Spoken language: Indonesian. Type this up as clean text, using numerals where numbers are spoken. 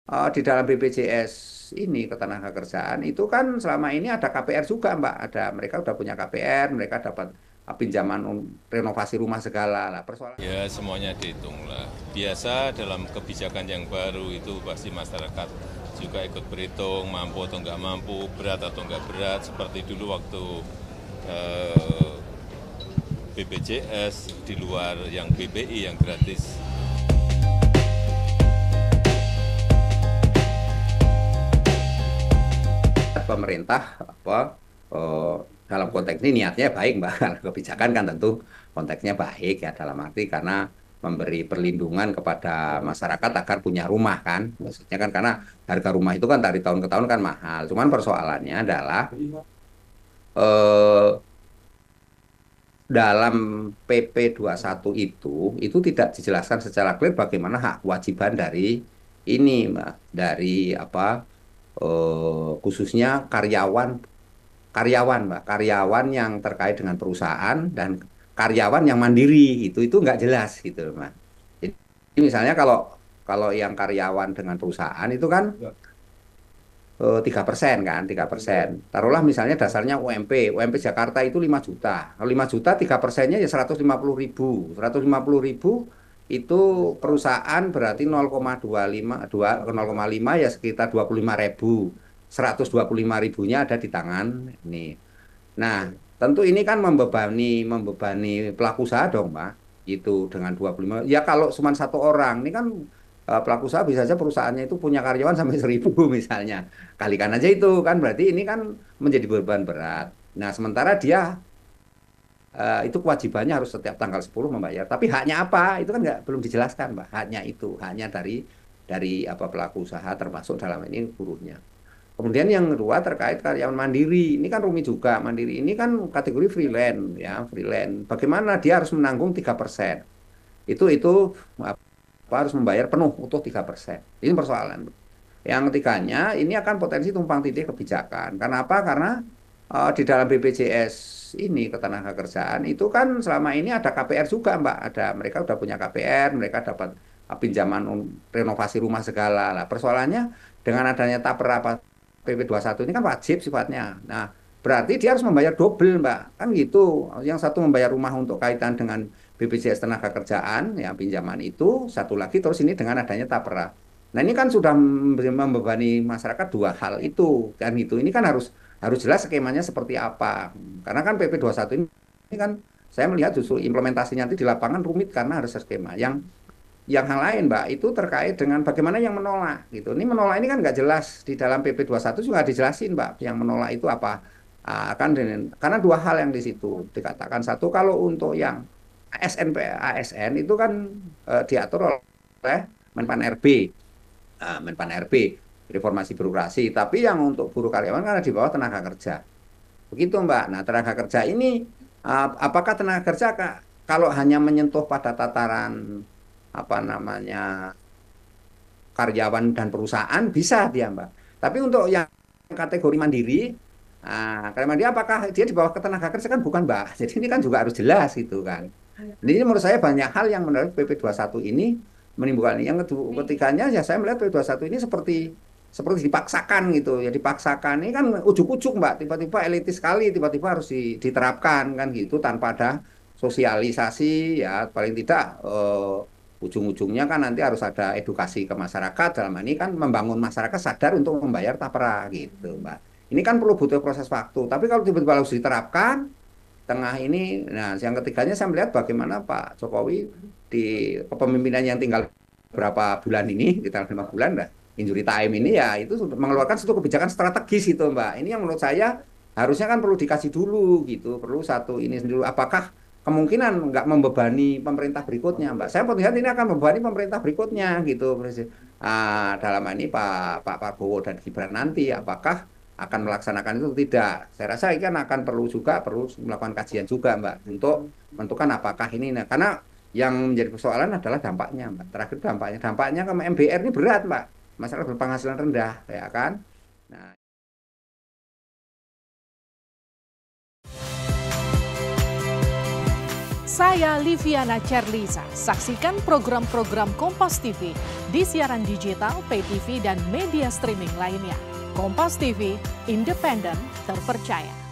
di dalam BPJS ini ketenagakerjaan itu kan selama ini ada KPR juga, Mbak. Ada mereka udah punya KPR, mereka dapat pinjaman renovasi rumah segala lah. Persoalan Ya semuanya dihitung lah. Biasa dalam kebijakan yang baru itu pasti masyarakat juga ikut berhitung, mampu atau nggak mampu, berat atau nggak berat. Seperti dulu waktu eh, BPJS di luar yang BPI yang gratis. pemerintah eh, dalam konteks ini niatnya baik, Mbak. Kalau kebijakan kan tentu konteksnya baik ya dalam arti karena memberi perlindungan kepada masyarakat agar punya rumah kan. Maksudnya kan karena harga rumah itu kan dari tahun ke tahun kan mahal. Cuman persoalannya adalah eh, dalam PP 21 itu tidak dijelaskan secara clear bagaimana hak kewajiban dari ini, Mbak, dari khususnya karyawan, Mbak, karyawan yang terkait dengan perusahaan dan karyawan yang mandiri itu nggak jelas gitu, Mbak. Jadi misalnya kalau kalau yang karyawan dengan perusahaan itu kan 3% kan, 3%. Taruhlah misalnya dasarnya UMP Jakarta itu 5 juta. Kalau 5 juta 3%-nya ya 150.000. 150.000 itu perusahaan berarti 0,25 0,5 ya sekitar 25.000. 125 ribunya ada di tangan ini. Nah, tentu ini kan membebani pelaku usaha dong, Pak. Itu dengan 25. Ya kalau cuma satu orang, ini kan pelaku usaha bisa saja perusahaannya itu punya karyawan sampai 1.000 misalnya. Kalikan aja itu kan berarti ini kan menjadi beban berat. Nah, sementara dia itu kewajibannya harus setiap tanggal 10 membayar. Tapi haknya apa? Itu kan nggak belum dijelaskan, Mbak. Haknya itu, haknya dari apa pelaku usaha termasuk dalam ini buruhnya. Kemudian yang kedua terkait karyawan mandiri. Ini kan rumit juga. Mandiri ini kan kategori freelance ya, freelance. Bagaimana dia harus menanggung 3%? Itu apa, harus membayar penuh utuh 3%. Ini persoalan. Yang ketiganya ini akan potensi tumpang tindih kebijakan. Karena apa? Karena di dalam BPJS ini ketenagakerjaan itu kan selama ini ada KPR juga, Mbak. Ada mereka udah punya KPR, mereka dapat pinjaman renovasi rumah segala. Lah persoalannya dengan adanya tapera PP 21 ini kan wajib sifatnya. Nah, berarti dia harus membayar double, Mbak. Kan gitu. Yang satu membayar rumah untuk kaitan dengan BPJS tenaga kerjaan, ya pinjaman itu, satu lagi terus ini dengan adanya tapera. Nah, ini kan sudah membebani masyarakat dua hal itu kan gitu. Ini kan harus harus jelas skemanya seperti apa. Karena kan PP 21 ini kan saya melihat justru implementasinya nanti di lapangan rumit karena harus skema. Yang hal lain, Mbak, itu terkait dengan bagaimana yang menolak gitu. Ini menolak ini kan nggak jelas di dalam PP 21 juga dijelasin, Mbak, yang menolak itu apa. Kan karena dua hal yang di situ dikatakan. Satu, kalau untuk yang ASN itu kan diatur oleh Menpan RB. Menpan RB, reformasi birokrasi. Tapi yang untuk buruh karyawan kan ada di bawah tenaga kerja. Begitu, Mbak. Nah, tenaga kerja ini apakah tenaga kerja kalau hanya menyentuh pada tataran apa namanya karyawan dan perusahaan bisa dia, Mbak. Tapi untuk yang kategori mandiri, karyawan mandiri apakah dia di bawah ketenaga kerja kan bukan, Mbak. Jadi ini kan juga harus jelas itu kan. Jadi menurut saya banyak hal yang menurut PP 21 ini menimbulkan yang kedua, ketiganya ya saya melihat PP 21 ini seperti dipaksakan gitu ya, dipaksakan ini kan ujuk-ujuk, Mbak, tiba-tiba elitis sekali tiba-tiba harus diterapkan kan gitu tanpa ada sosialisasi ya paling tidak ujung-ujungnya kan nanti harus ada edukasi ke masyarakat dalam hal ini kan membangun masyarakat sadar untuk membayar tapera gitu, Mbak. Ini kan perlu butuh proses waktu, tapi kalau tiba-tiba harus diterapkan tengah ini, nah yang ketiganya saya melihat bagaimana Pak Jokowi di kepemimpinan yang tinggal berapa bulan ini, kita 5 bulan dah, injury time ini ya itu mengeluarkan satu kebijakan strategis itu, Mbak. Ini yang menurut saya harusnya kan perlu dikasih dulu gitu, perlu satu ini dulu. Apakah kemungkinan nggak membebani pemerintah berikutnya, Mbak? Saya melihat ini akan membebani pemerintah berikutnya gitu, dalam hal ini Pak Prabowo dan Gibran nanti, apakah akan melaksanakan itu tidak? Saya rasa ini kan akan perlu melakukan kajian juga, Mbak, untuk menentukan apakah ini. Nah, karena yang menjadi persoalan adalah dampaknya, Mbak. Terakhir dampaknya ke MBR ini berat, Mbak. Masalah berpenghasilan rendah, ya kan? Nah, Saya Liviana Cerlisa. Saksikan program-program Kompas TV di siaran digital, pay TV, dan media streaming lainnya. Kompas TV, independen, terpercaya.